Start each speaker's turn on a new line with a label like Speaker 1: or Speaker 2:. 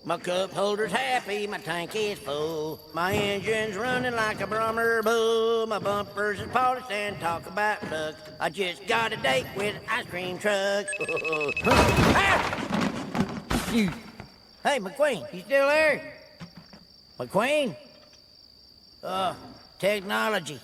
Speaker 1: My cup holder's happy, my tank is full. My engine's running like a Brummer bull. My bumpers is polished and talk about luck. I just got a date with an ice cream truck. Shoot. Hey, McQueen, you still there? McQueen? Technology.